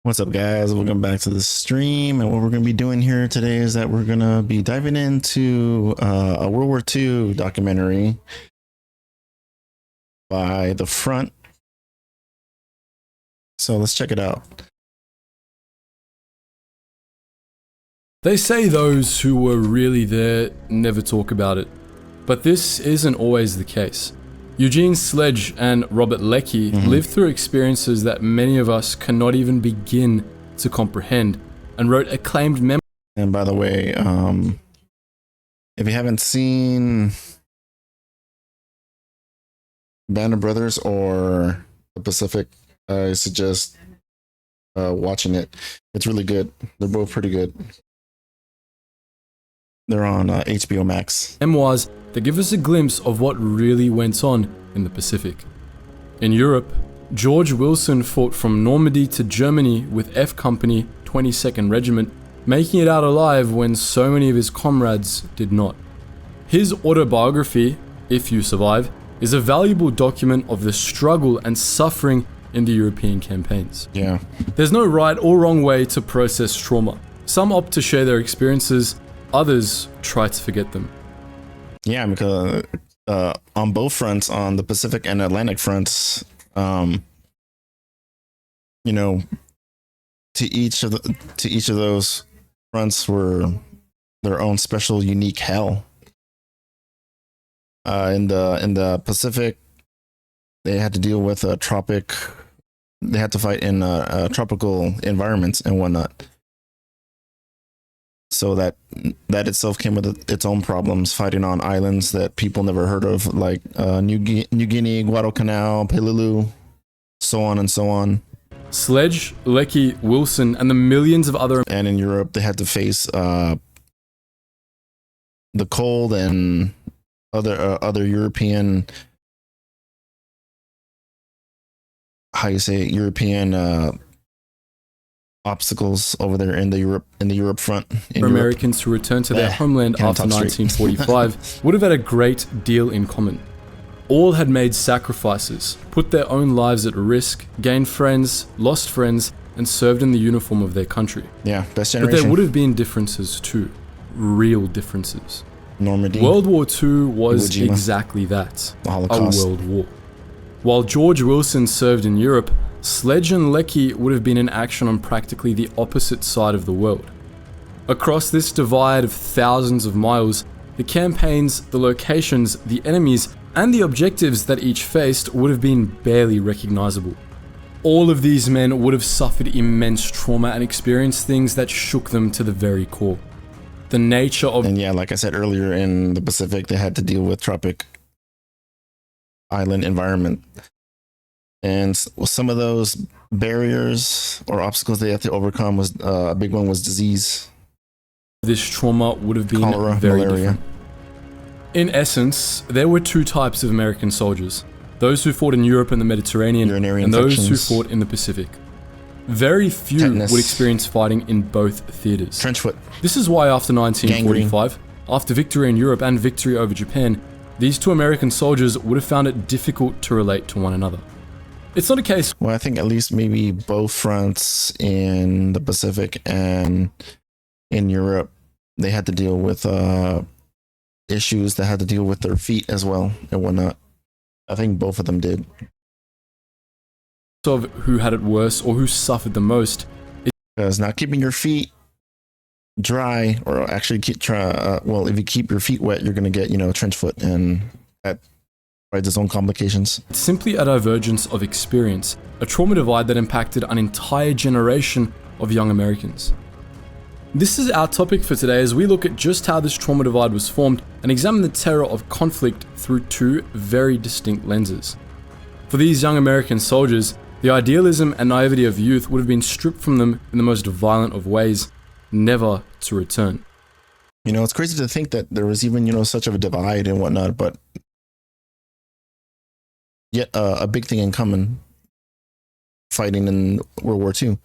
What's up, guys? Welcome back to the stream. And what we're going to be doing here today is that we're going to be diving into a World War II documentary by The Front. So let's check it out. They say those who were really there never talk about it, but this isn't always the case. Eugene Sledge and Robert Leckie lived through experiences that many of us cannot even begin to comprehend, and wrote acclaimed memoirs. And by the way, if you haven't seen Band of Brothers or The Pacific, I suggest watching it. It's really good. They're both pretty good. They're on HBO Max. Memoirs that give us a glimpse of what really went on in the Pacific. In Europe, George Wilson fought from Normandy to Germany with F Company 22nd Regiment, making it out alive when so many of his comrades did not. His autobiography, If You Survive, is a valuable document of the struggle and suffering in the European campaigns. Yeah. There's no right or wrong way to process trauma. Some opt to share their experiences, others try to forget them. Yeah, because on both fronts, on the Pacific and Atlantic fronts, you know, to each of those fronts were their own special, unique hell. In the Pacific, they had to deal with they had to fight in tropical environments and whatnot. So that itself came with its own problems, fighting on islands that people never heard of, like New Guinea, Guadalcanal, Peleliu, so on and so on. Sledge, Leckie, Wilson, and the millions of other... And in Europe, they had to face the cold and other European, European obstacles over there in the Europe front. Americans who returned to their homeland after 1945 would have had a great deal in common. All had made sacrifices, put their own lives at risk, gained friends, lost friends, and served in the uniform of their country. Yeah, best generation. But there would have been differences too. Real differences. Normandy. World War II was Iwo Jima. Exactly that. The Holocaust. A world war. While George Wilson served in Europe, Sledge and Leckie would have been in action on practically the opposite side of the world. Across this divide of thousands of miles, the campaigns, the locations, the enemies, and the objectives that each faced would have been barely recognizable. All of these men would have suffered immense trauma and experienced things that shook them to the very core. The nature of... And yeah, like I said earlier, in the Pacific, they had to deal with tropic island environment. And some of those barriers or obstacles they had to overcome was a big one was disease. This trauma would have been cholera, very malaria. different. In essence, there were two types of American soldiers. Those who fought in Europe and the Mediterranean, Urinary and those who infections. fought in the Pacific. Very few Tetanus. would experience fighting in both theaters. Trench foot. This is why after 1945, after victory in Europe and victory over Japan, these two American soldiers would have found it difficult to relate to one another. It's not a case... Well, I think at least maybe both fronts in the Pacific and in Europe, they had to deal with issues that had to deal with their feet as well and whatnot. I think both of them did. ...of who had it worse or who suffered the most. Because not keeping your feet dry, or actually if you keep your feet wet, you're going to get, trench foot, and that provides its own complications. It's simply a divergence of experience, a trauma divide that impacted an entire generation of young Americans. This is our topic for today as we look at just how this trauma divide was formed and examine the terror of conflict through two very distinct lenses. For these young American soldiers, the idealism and naivety of youth would have been stripped from them in the most violent of ways, never to return. It's crazy to think that there was even, such of a divide and whatnot, but yet a big thing in common, fighting in World War II.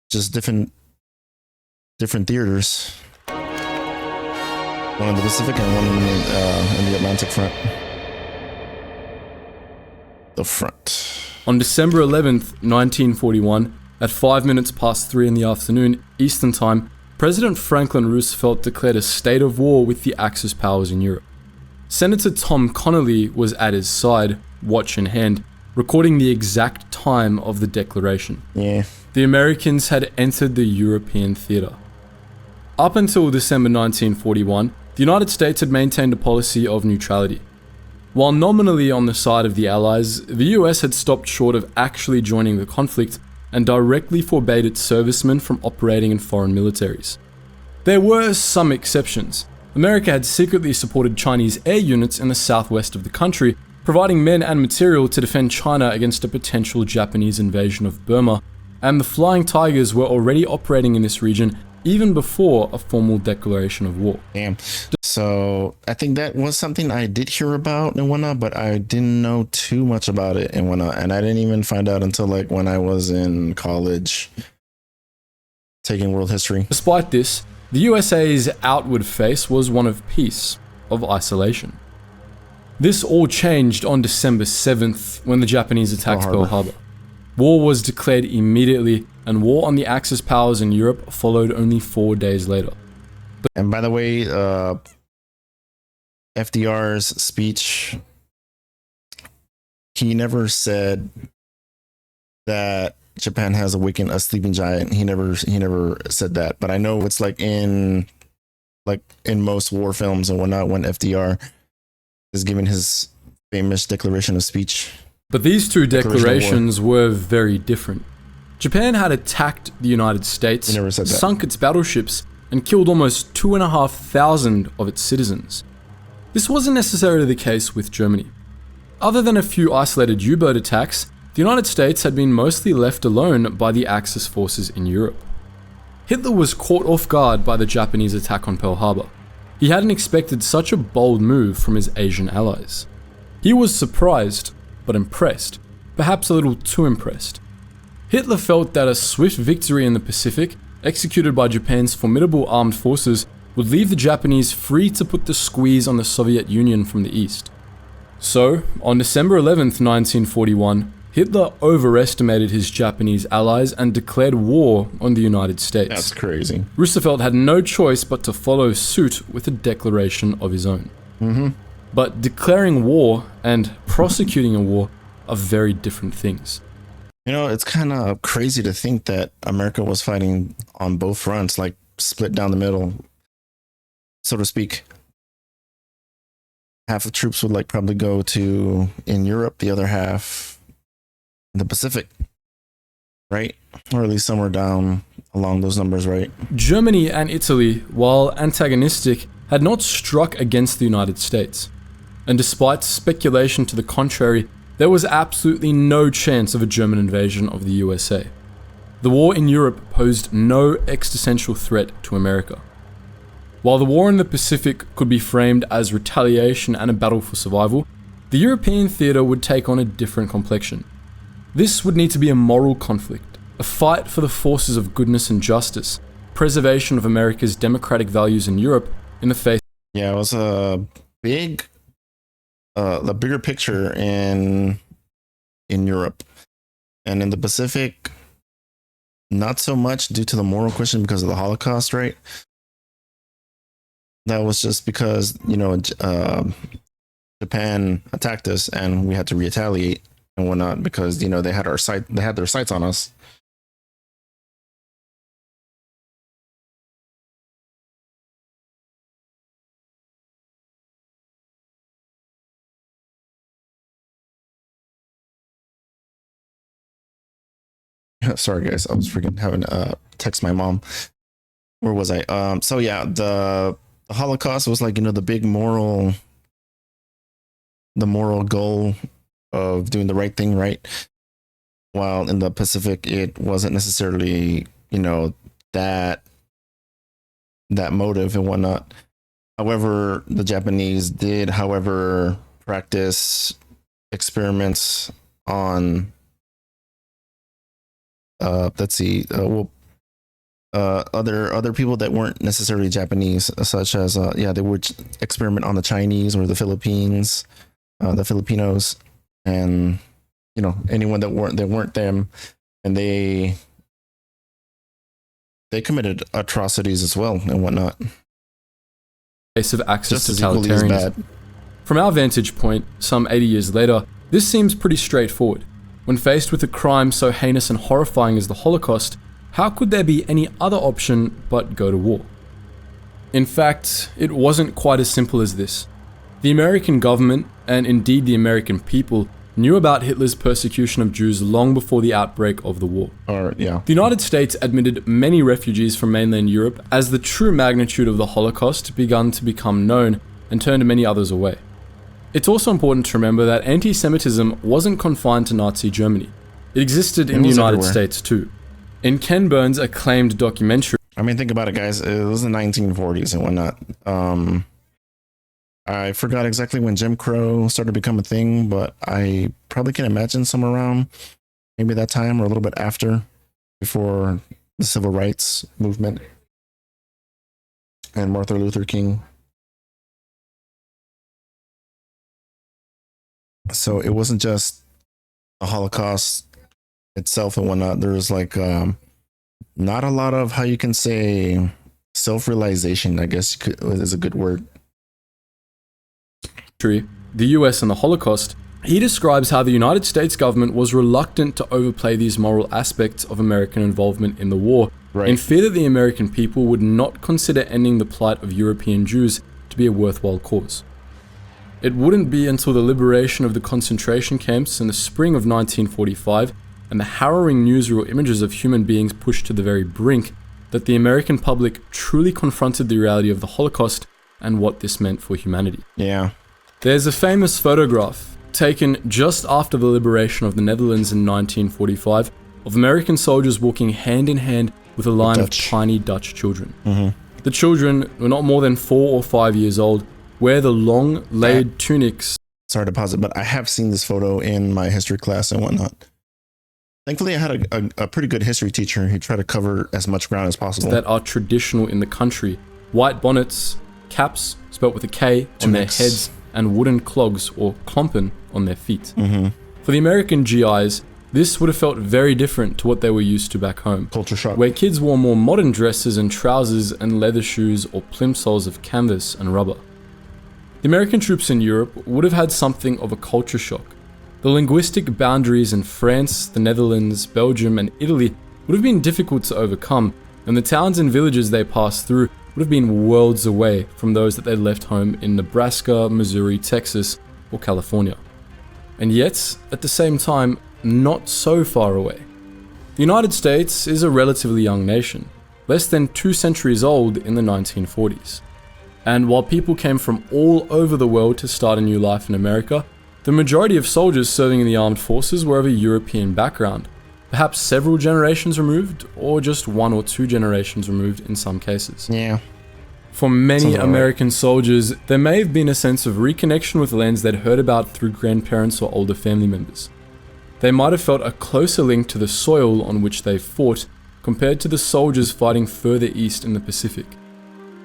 Just different theaters. One in the Pacific and one in the Atlantic front. The front. On December 11th, 1941, At 5 minutes past 3 in the afternoon, Eastern Time, President Franklin Roosevelt declared a state of war with the Axis powers in Europe. Senator Tom Connolly was at his side, watch in hand, recording the exact time of the declaration. Yeah. The Americans had entered the European theater. Up until December 1941, the United States had maintained a policy of neutrality. While nominally on the side of the Allies, the US had stopped short of actually joining the conflict and directly forbade its servicemen from operating in foreign militaries. There were some exceptions. America had secretly supported Chinese air units in the southwest of the country, providing men and material to defend China against a potential Japanese invasion of Burma, and the Flying Tigers were already operating in this region even before a formal declaration of war. Damn. So I think that was something I did hear about and whatnot, but I didn't know too much about it and whatnot. And I didn't even find out until like when I was in college taking world history. Despite this, the USA's outward face was one of peace, of isolation. This all changed on December 7th when the Japanese attacked Pearl Harbor. War was declared immediately, and war on the Axis powers in Europe followed only 4 days later. And by the way, FDR's speech, he never said that Japan has awakened a sleeping giant. He never said that. But I know it's like in most war films and whatnot when FDR is giving his famous declaration of speech. But these two declarations were very different. Japan had attacked the United States, sunk its battleships, and killed almost 2,500 of its citizens. This wasn't necessarily the case with Germany. Other than a few isolated U-boat attacks, the United States had been mostly left alone by the Axis forces in Europe. Hitler was caught off guard by the Japanese attack on Pearl Harbor. He hadn't expected such a bold move from his Asian allies. He was surprised, but impressed, perhaps a little too impressed. Hitler felt that a swift victory in the Pacific, executed by Japan's formidable armed forces, would leave the Japanese free to put the squeeze on the Soviet Union from the east. So, on December 11th, 1941, Hitler overestimated his Japanese allies and declared war on the United States. That's crazy. Roosevelt had no choice but to follow suit with a declaration of his own. But declaring war and prosecuting a war are very different things. You know, it's kind of crazy to think that America was fighting on both fronts, like split down the middle, so to speak. Half of troops would like probably go to in Europe, the other half in the Pacific, right? Or at least somewhere down along those numbers, right? Germany and Italy, while antagonistic, had not struck against the United States. And despite speculation to the contrary, there was absolutely no chance of a German invasion of the USA. The war in Europe posed no existential threat to America. While the war in the Pacific could be framed as retaliation and a battle for survival, the European theater would take on a different complexion. This would need to be a moral conflict, a fight for the forces of goodness and justice, preservation of America's democratic values in Europe in the face. Yeah, it was a big the bigger picture in Europe, and in the Pacific not so much due to the moral question because of the Holocaust, right? That was just because, you know, Japan attacked us and we had to retaliate and whatnot because, you know, they had their sights on us. Sorry guys, I was freaking having to text my mom. Where was I? So yeah, the Holocaust was like, you know, the moral goal of doing the right thing, right? While in the Pacific, it wasn't necessarily, you know, that motive and whatnot. However, the Japanese did, however, practice experiments on other people that weren't necessarily Japanese, such as they would experiment on the Chinese or the Philippines, the Filipinos, and, you know, anyone that weren't them, and they they committed atrocities as well and whatnot. Case of access Just to as equally as totalitarianism. bad. From our vantage point, some 80 years later, this seems pretty straightforward. When faced with a crime so heinous and horrifying as the Holocaust, how could there be any other option but go to war? In fact, it wasn't quite as simple as this. The American government, and indeed the American people, knew about Hitler's persecution of Jews long before the outbreak of the war. Yeah. The United States admitted many refugees from mainland Europe as the true magnitude of the Holocaust began to become known and turned many others away. It's also important to remember that anti-Semitism wasn't confined to Nazi Germany. It existed in the United everywhere. States too. In Ken Burns' acclaimed documentary, I mean, think about it, guys. It was the 1940s and whatnot. I forgot exactly when Jim Crow started to become a thing, but I probably can imagine somewhere around maybe that time or a little bit after, before the civil rights movement and Martin Luther King. So it wasn't just the Holocaust itself and whatnot. There was like not a lot of, how you can say, self-realization, I guess is a good word. the US and the Holocaust, he describes how the United States government was reluctant to overplay these moral aspects of American involvement in the war, in fear that the American people would not consider ending the plight of European Jews to be a worthwhile cause. It wouldn't be until the liberation of the concentration camps in the spring of 1945 and the harrowing newsreel images of human beings pushed to the very brink that the American public truly confronted the reality of the Holocaust and what this meant for humanity. Yeah. There's a famous photograph taken just after the liberation of the Netherlands in 1945 of American soldiers walking hand in hand with a line of tiny Dutch children. The children were not more than 4 or 5 years old, wear the long, laid tunics. Sorry to pause it, but I have seen this photo in my history class and whatnot. Thankfully, I had a pretty good history teacher who tried to cover as much ground as possible. That are traditional in the country. White bonnets, caps, spelt with a K, on their heads, and wooden clogs or klompen on their feet. For the American GIs, this would have felt very different to what they were used to back home, Culture shock. where kids wore more modern dresses and trousers and leather shoes or plimsolls of canvas and rubber. The American troops in Europe would have had something of a culture shock. The linguistic boundaries in France, the Netherlands, Belgium, and Italy would have been difficult to overcome, and the towns and villages they passed through would have been worlds away from those that they left home in Nebraska, Missouri, Texas, or California. And yet, at the same time, not so far away. The United States is a relatively young nation, less than 2 centuries old in the 1940s. And while people came from all over the world to start a new life in America, the majority of soldiers serving in the armed forces were of a European background, perhaps several generations removed, or just 1 or 2 generations removed in some cases. Yeah. For many American soldiers, there may have been a sense of reconnection with lands they'd heard about through grandparents or older family members. They might have felt a closer link to the soil on which they fought compared to the soldiers fighting further east in the Pacific.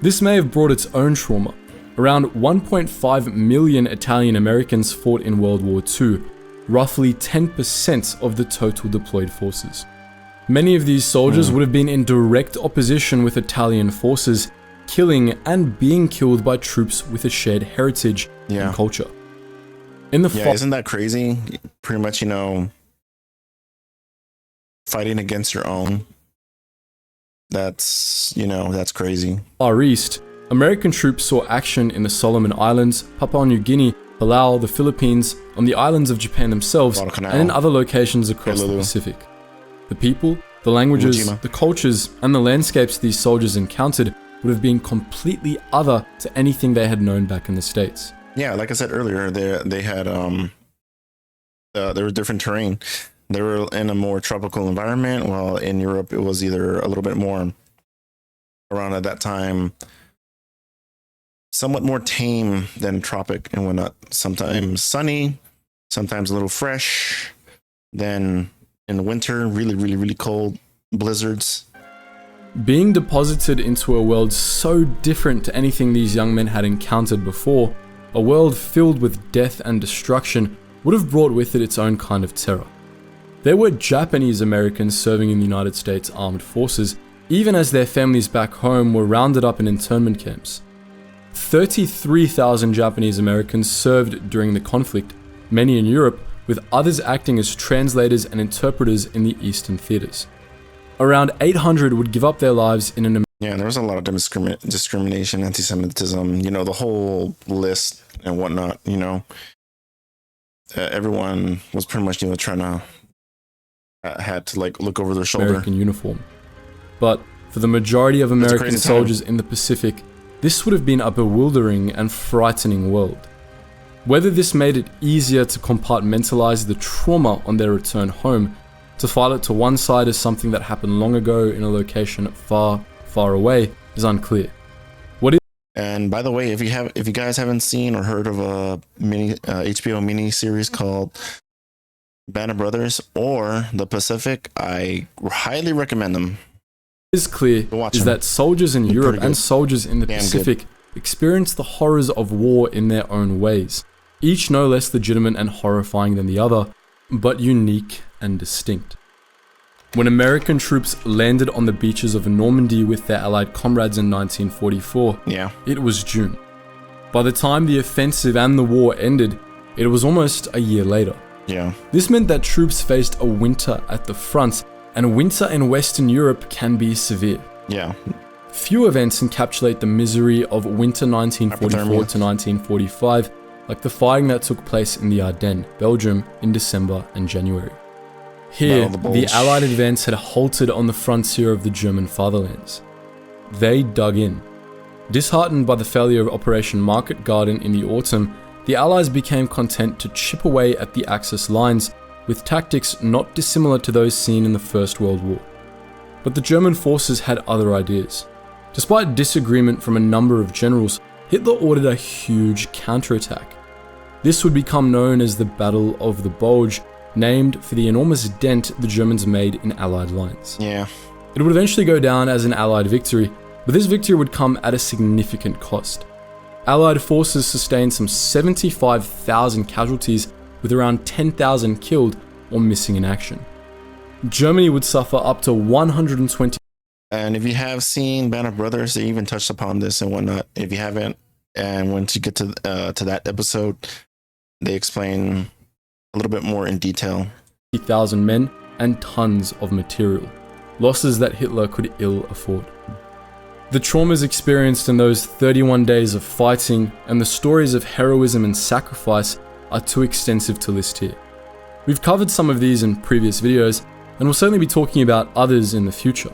This may have brought its own trauma. Around 1.5 million Italian Americans fought in World War II, roughly 10% of the total deployed forces. Many of these soldiers would have been in direct opposition with Italian forces, killing and being killed by troops with a shared heritage and culture. In the Isn't that crazy? Pretty much, fighting against your own. That's crazy. Far East, American troops saw action in the Solomon Islands, Papua New Guinea, Palau, the Philippines, on the islands of Japan themselves, and in other locations across the Pacific. The people, the languages, the cultures, and the landscapes these soldiers encountered would have been completely other to anything they had known back in the States. Yeah, like I said earlier, they had there was different terrain. They were in a more tropical environment, while in Europe it was either a little bit more, around at that time, somewhat more tame than tropic and whatnot. Sometimes sunny, sometimes a little fresh. Then in the winter, really, really, really cold blizzards. Being deposited into a world so different to anything these young men had encountered before, a world filled with death and destruction, would have brought with it its own kind of terror. There were Japanese Americans serving in the United States Armed Forces, even as their families back home were rounded up in internment camps. 33,000 Japanese Americans served during the conflict, many in Europe, with others acting as translators and interpreters in the Eastern theaters. Around 800 would give up their lives in an Yeah, there was a lot of discrimination, anti-Semitism, the whole list and whatnot, everyone was pretty much, trying to, had to like look over their shoulder. American uniform. But for the majority of American soldiers in the Pacific, this would have been a bewildering and frightening world. Whether this made it easier to compartmentalize the trauma on their return home, to file it to one side as something that happened long ago in a location far, far away, is unclear. And by the way, if you guys haven't seen or heard of a HBO mini series called Band of Brothers or The Pacific, I highly recommend them. What is clear is that soldiers in Europe and soldiers in the Pacific experienced the horrors of war in their own ways, each no less legitimate and horrifying than the other, but unique and distinct. When American troops landed on the beaches of Normandy with their Allied comrades in 1944, it was June. By the time the offensive and the war ended, it was almost a year later. This meant that troops faced a winter at the front, and winter in Western Europe can be severe. Few events encapsulate the misery of winter 1944 to 1945, like the fighting that took place in the Ardennes, Belgium, in December and January. Here, the Allied advance had halted on the frontier of the German fatherlands. They dug in. Disheartened by the failure of Operation Market Garden in the autumn, the Allies became content to chip away at the Axis lines with tactics not dissimilar to those seen in the First World War. But the German forces had other ideas. Despite disagreement from a number of generals, Hitler ordered a huge counterattack. This would become known as the Battle of the Bulge, named for the enormous dent the Germans made in Allied lines. It would eventually go down as an Allied victory, but this victory would come at a significant cost. Allied forces sustained some 75,000 casualties, with around 10,000 killed or missing in action. Germany would suffer up to 120. And if you have seen Band of Brothers, they even touched upon this and whatnot. If you haven't, and once you get to that episode, they explain a little bit more in detail. 50,000 men and tons of material, losses that Hitler could ill afford. The traumas experienced in those 31 days of fighting and the stories of heroism and sacrifice are too extensive to list here. We've covered some of these in previous videos, and we'll certainly be talking about others in the future.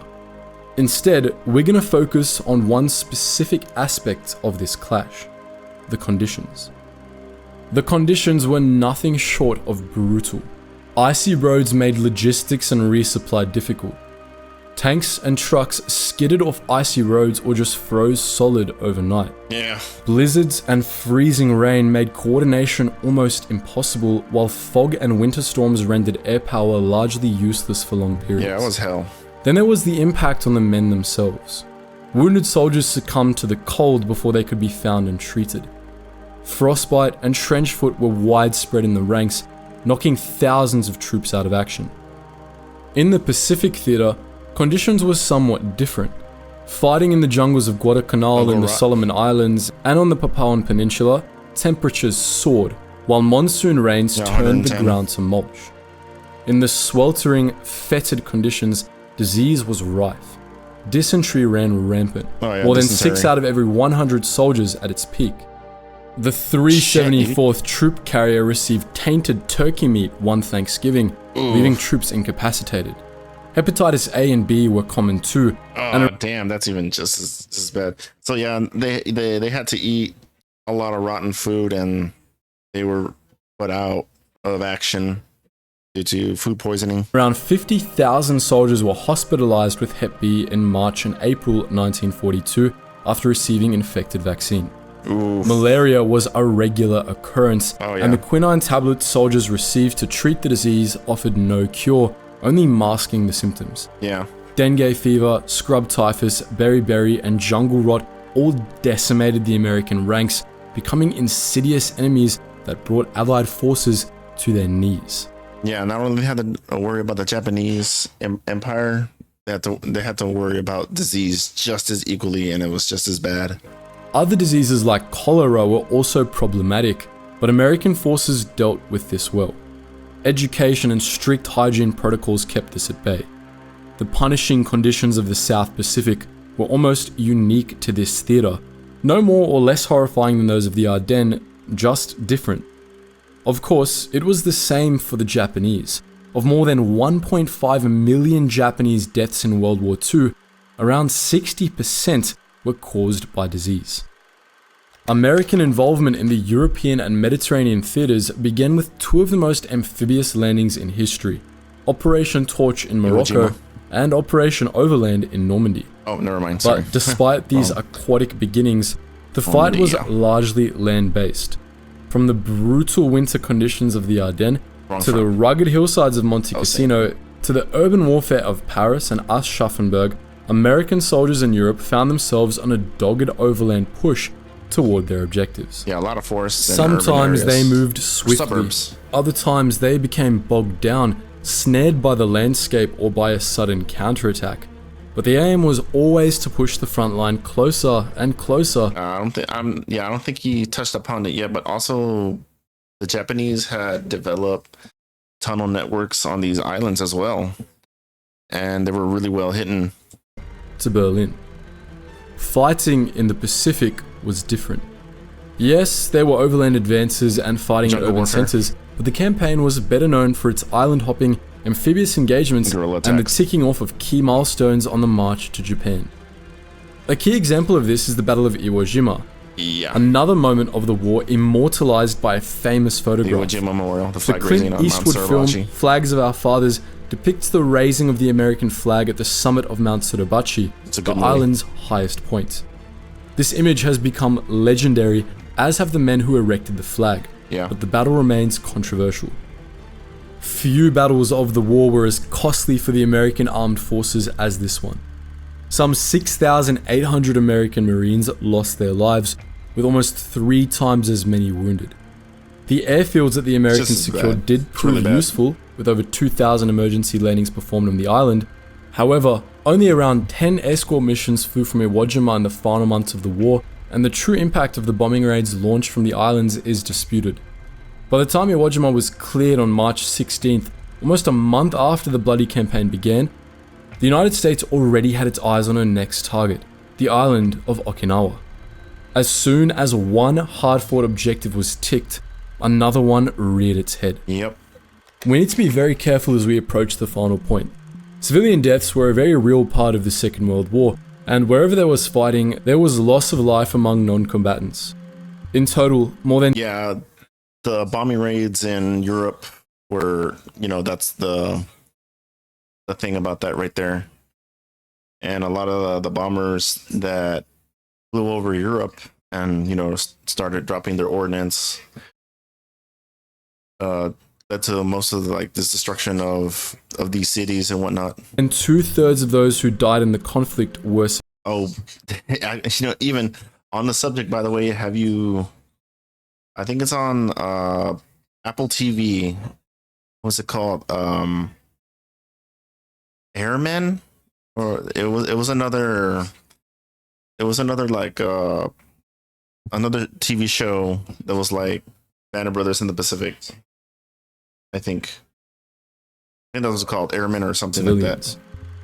Instead, we're going to focus on one specific aspect of this clash: the conditions. The conditions were nothing short of brutal. Icy roads made logistics and resupply difficult. Tanks and trucks skidded off icy roads or just froze solid overnight. Blizzards and freezing rain made coordination almost impossible, while fog and winter storms rendered air power largely useless for long periods. It was hell. Then there was the impact on the men themselves. Wounded soldiers succumbed to the cold before they could be found and treated. Frostbite and trench foot were widespread in the ranks, knocking thousands of troops out of action. In the Pacific theater, conditions were somewhat different. Fighting in the jungles of Guadalcanal and the Solomon Islands and on the Papuan Peninsula, temperatures soared, while monsoon rains turned the ground to mulch. In the sweltering, fetid conditions, disease was rife. Dysentery ran rampant, more than 6 out of every 100 soldiers at its peak. The 374th Troop Carrier received tainted turkey meat one Thanksgiving, leaving troops incapacitated. Hepatitis A and B were common too. Damn, that's even just as bad. So yeah, they had to eat a lot of rotten food, and they were put out of action due to food poisoning. Around 50,000 soldiers were hospitalized with Hep B in March and April 1942 after receiving infected vaccine. Malaria was a regular occurrence, and the quinine tablets soldiers received to treat the disease offered no cure, only masking the symptoms. Dengue fever, scrub typhus, beriberi, and jungle rot all decimated the American ranks, becoming insidious enemies that brought Allied forces to their knees. Not only had to worry about the Japanese Empire, they had to worry about disease just as equally, and it was just as bad. Other diseases like cholera were also problematic, but American forces dealt with this well. Education and strict hygiene protocols kept this at bay. The punishing conditions of the South Pacific were almost unique to this theatre, no more or less horrifying than those of the Ardennes, just different. Of course, it was the same for the Japanese. Of more than 1.5 million Japanese deaths in World War II, around 60% were caused by disease. American involvement in the European and Mediterranean theatres began with two of the most amphibious landings in history, Operation Torch in Morocco and Operation Overland in Normandy. Oh, never mind, sorry. But despite these aquatic beginnings, the fight was largely land-based. From the brutal winter conditions of the Ardennes, to the rugged hillsides of Monte Cassino, to the urban warfare of Paris and Aschaffenburg, American soldiers in Europe found themselves on a dogged overland push toward their objectives. Yeah, a lot of forests. Sometimes they moved swiftly, suburbs. Other times they became bogged down, snared by the landscape or by a sudden counterattack. But the aim was always to push the front line closer and closer. I don't think he touched upon it yet, but also the Japanese had developed tunnel networks on these islands as well, and they were really well hidden. To Berlin. Fighting in the Pacific was different. Yes, there were overland advances and fighting at urban centers, but the campaign was better known for its island hopping, amphibious engagements, and the ticking off of key milestones on the march to Japan. A key example of this is the Battle of Iwo Jima, another moment of the war immortalized by a famous photograph. The Iwo Jima Memorial, the Clint Eastwood film Flags of Our Fathers depicts the raising of the American flag at the summit of Mount Suribachi, the island's highest point. This image has become legendary, as have the men who erected the flag, but the battle remains controversial. Few battles of the war were as costly for the American armed forces as this one. Some 6,800 American Marines lost their lives, with almost 3 times as many wounded. The airfields that the Americans secured did prove useful, with over 2,000 emergency landings performed on the island. However, only around 10 escort missions flew from Iwo Jima in the final months of the war, and the true impact of the bombing raids launched from the islands is disputed. By the time Iwo Jima was cleared on March 16th, almost a month after the bloody campaign began, the United States already had its eyes on her next target, the island of Okinawa. As soon as one hard-fought objective was ticked, another one reared its head. We need to be very careful as we approach the final point. Civilian deaths were a very real part of the Second World War, and wherever there was fighting, there was loss of life among non-combatants. In total, more than... the bombing raids in Europe were, that's the thing about that right there. And a lot of the bombers that flew over Europe and, started dropping their ordnance, led to most of this destruction of these cities and whatnot. And 2/3 of those who died in the conflict were... Even on the subject, by the way, I think it's on Apple TV. What's it called? Airmen? Or it was another another TV show that was like Band of Brothers in the Pacific. I think that was called Airmen or something like that.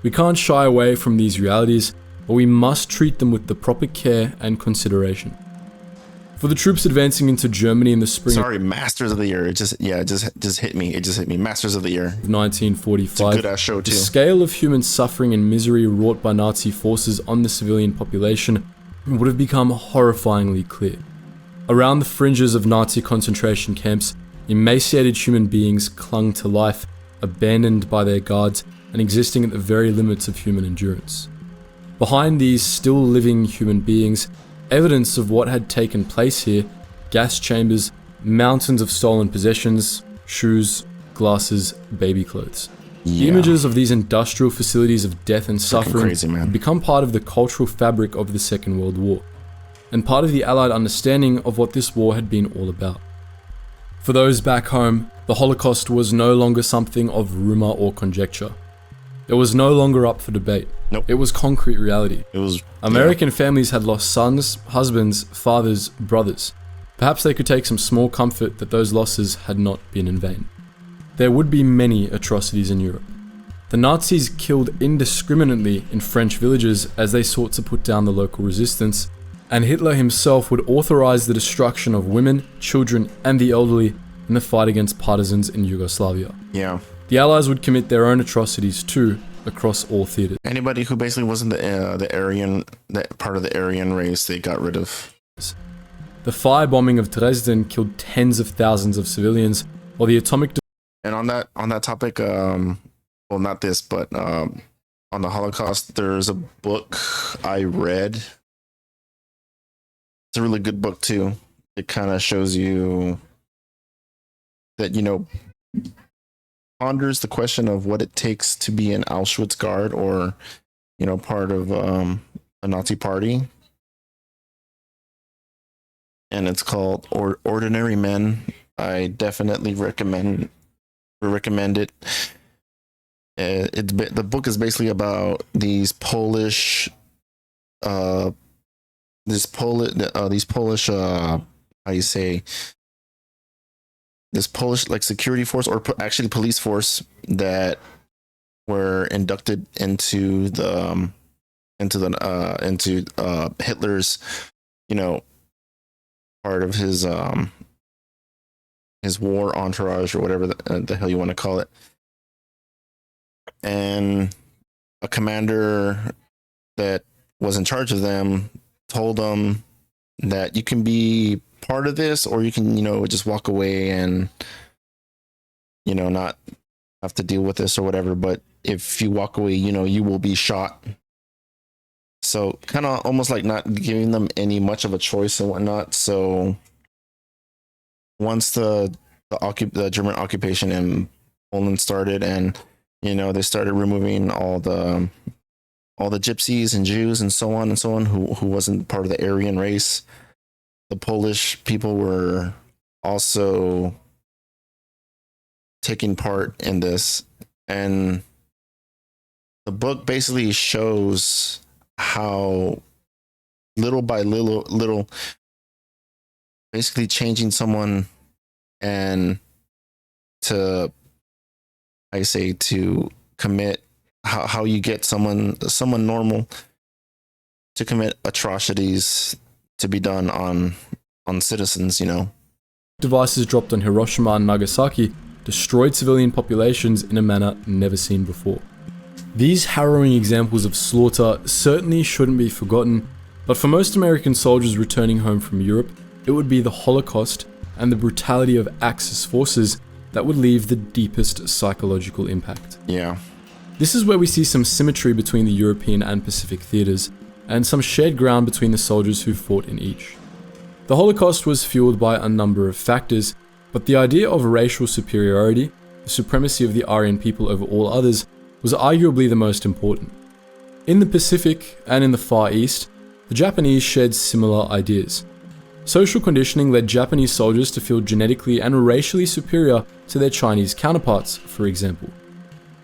We can't shy away from these realities, but we must treat them with the proper care and consideration. For the troops advancing into Germany in the spring... Masters of the Year. It just hit me. It just hit me. Masters of the Year. 1945. It's a good-ass show, too. The scale of human suffering and misery wrought by Nazi forces on the civilian population would have become horrifyingly clear. Around the fringes of Nazi concentration camps, emaciated human beings clung to life, abandoned by their guards and existing at the very limits of human endurance. Behind these still living human beings, evidence of what had taken place here, gas chambers, mountains of stolen possessions, shoes, glasses, baby clothes. The images of these industrial facilities of death and suffering had become part of the cultural fabric of the Second World War, and part of the Allied understanding of what this war had been all about. For those back home, the Holocaust was no longer something of rumor or conjecture. It was no longer up for debate. Nope. It was concrete reality. It was American families had lost sons, husbands, fathers, brothers. Perhaps they could take some small comfort that those losses had not been in vain. There would be many atrocities in Europe. The Nazis killed indiscriminately in French villages as they sought to put down the local resistance, and Hitler himself would authorize the destruction of women, children, and the elderly in the fight against partisans in Yugoslavia. Yeah. The Allies would commit their own atrocities too, across all theaters. Anybody who basically wasn't the Aryan, that part of the Aryan race, they got rid of. The firebombing of Dresden killed tens of thousands of civilians, while the atomic... And on that topic, well, not this, but on the Holocaust, there's a book I read. It's a really good book too. It kind of shows you that, ponders the question of what it takes to be an Auschwitz guard or, part of a Nazi party. And it's called Ordinary Men. I definitely recommend it. The book is basically about these Polish how do you say, this Polish like security force, or actually police force, that were inducted into Hitler's, part of his war entourage, or whatever the hell you want to call it. And a commander that was in charge of them told them that you can be part of this, or you can, just walk away and, not have to deal with this or whatever. But if you walk away, you will be shot. So kind of almost like not giving them any much of a choice and whatnot. So once the German occupation in Poland started, and they started removing all the gypsies and Jews and so on who wasn't part of the Aryan race, the Polish people were also taking part in this. And the book basically shows how little by little basically changing someone, and to commit, how you get someone normal to commit atrocities to be done on citizens. Devices dropped on Hiroshima and Nagasaki destroyed civilian populations in a manner never seen before. These harrowing examples of slaughter certainly shouldn't be forgotten, but for most American soldiers returning home from Europe, it would be the Holocaust and the brutality of Axis forces that would leave the deepest psychological impact. Yeah. This is where we see some symmetry between the European and Pacific theaters, and some shared ground between the soldiers who fought in each. The Holocaust was fueled by a number of factors, but the idea of racial superiority, the supremacy of the Aryan people over all others, was arguably the most important. In the Pacific and in the Far East, the Japanese shared similar ideas. Social conditioning led Japanese soldiers to feel genetically and racially superior to their Chinese counterparts, for example,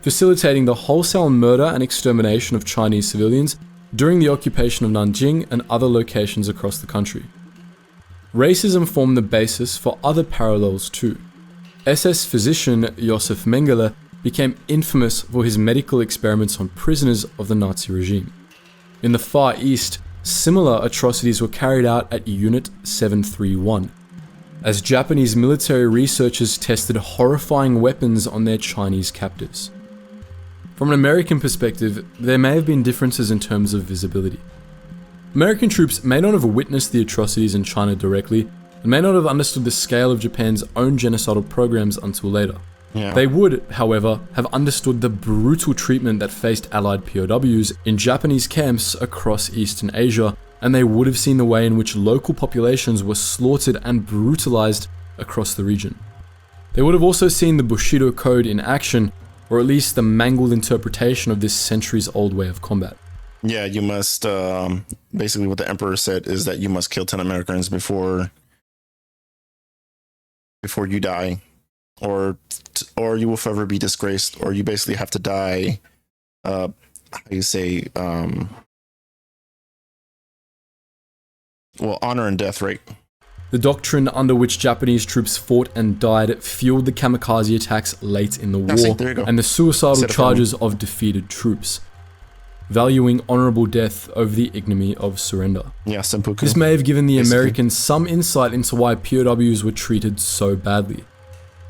facilitating the wholesale murder and extermination of Chinese civilians during the occupation of Nanjing and other locations across the country. Racism formed the basis for other parallels too. SS physician Josef Mengele became infamous for his medical experiments on prisoners of the Nazi regime. In the Far East, similar atrocities were carried out at Unit 731, as Japanese military researchers tested horrifying weapons on their Chinese captives. From an American perspective, there may have been differences in terms of visibility. American troops may not have witnessed the atrocities in China directly, and may not have understood the scale of Japan's own genocidal programs until later. Yeah. They would, however, have understood the brutal treatment that faced Allied POWs in Japanese camps across Eastern Asia, and they would have seen the way in which local populations were slaughtered and brutalized across the region. They would have also seen the Bushido Code in action, or at least the mangled interpretation of this centuries-old way of combat. Yeah, you must, basically what the Emperor said is that you must kill 10 Americans before you die, or you will forever be disgraced, or you basically have to die how you say, well, honor and death, right? The doctrine under which Japanese troops fought and died fueled the kamikaze attacks late in the war There you go. and the suicidal charges of defeated troops, valuing honorable death over the ignominy of surrender. Yeah, seppuku. This may have given the Basically. Americans some insight into why POWs were treated so badly.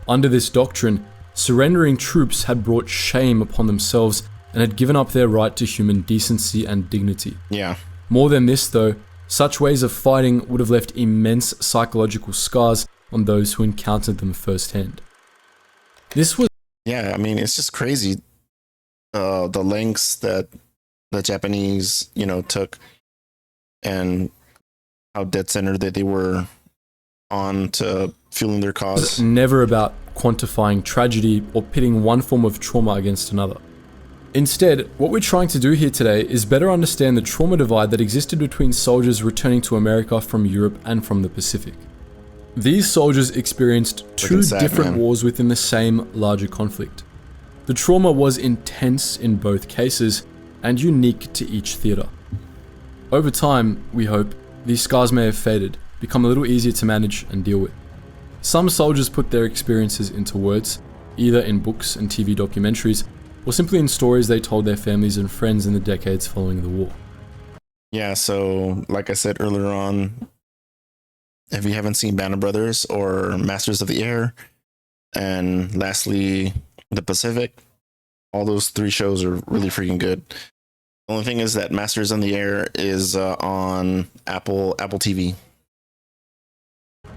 Under this doctrine, surrendering troops had brought shame upon themselves and had given up their right to human decency and dignity. Yeah. More than this though, such ways of fighting would have left immense psychological scars on those who encountered them firsthand. This was... Yeah, I mean, it's just crazy, the lengths that the Japanese, took, and how dead-centered that they were on to fueling their cause. Never about quantifying tragedy or pitting one form of trauma against another. Instead, what we're trying to do here today is better understand the trauma divide that existed between soldiers returning to America from Europe and from the Pacific. These soldiers experienced two different wars within the same larger conflict. The trauma was intense in both cases and unique to each theatre. Over time, we hope, these scars may have faded, become a little easier to manage and deal with. Some soldiers put their experiences into words, either in books and TV documentaries, or simply in stories they told their families and friends in the decades following the war. Yeah, so like I said earlier on, if you haven't seen Band of Brothers or Masters of the Air, and lastly, The Pacific, all those three shows are really freaking good. The only thing is that Masters on the Air is on Apple TV.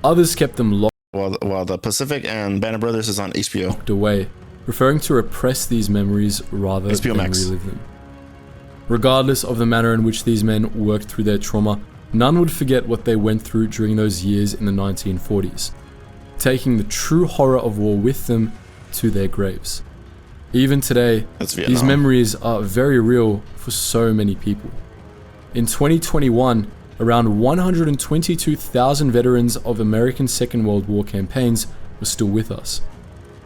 Others kept them locked While The Pacific and Band of Brothers is on HBO. away, preferring to repress these memories rather HBO than Max. relive them. Regardless of the manner in which these men worked through their trauma, none would forget what they went through during those years in the 1940s, taking the true horror of war with them to their graves. Even today, these memories are very real for so many people. In 2021, around 122,000 veterans of American Second World War campaigns were still with us,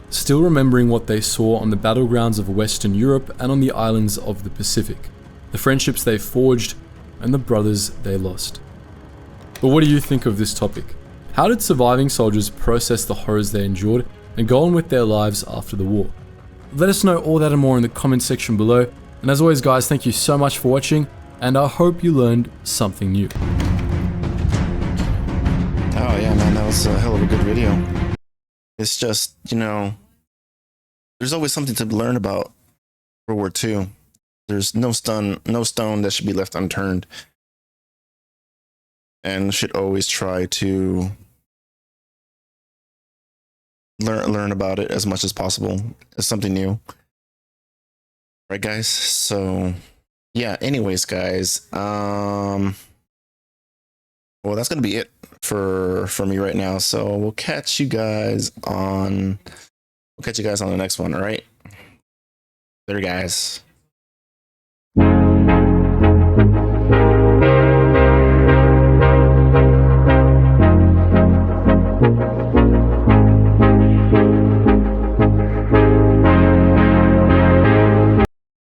still remembering what they saw on the battlegrounds of Western Europe and on the islands of the Pacific, the friendships they forged, and the brothers they lost. But what do you think of this topic? How did surviving soldiers process the horrors they endured and go on with their lives after the war? Let us know all that and more in the comment section below. And as always guys, thank you so much for watching, and I hope you learned something new. Oh yeah, man, that was a hell of a good video. It's just, there's always something to learn about World War II. There's no stone that should be left unturned, and should always try to learn about it as much as possible. It's something new, right, guys? So yeah. Anyways, guys, well, that's gonna be it for me right now. So we'll catch you guys on the next one. All right, later, guys.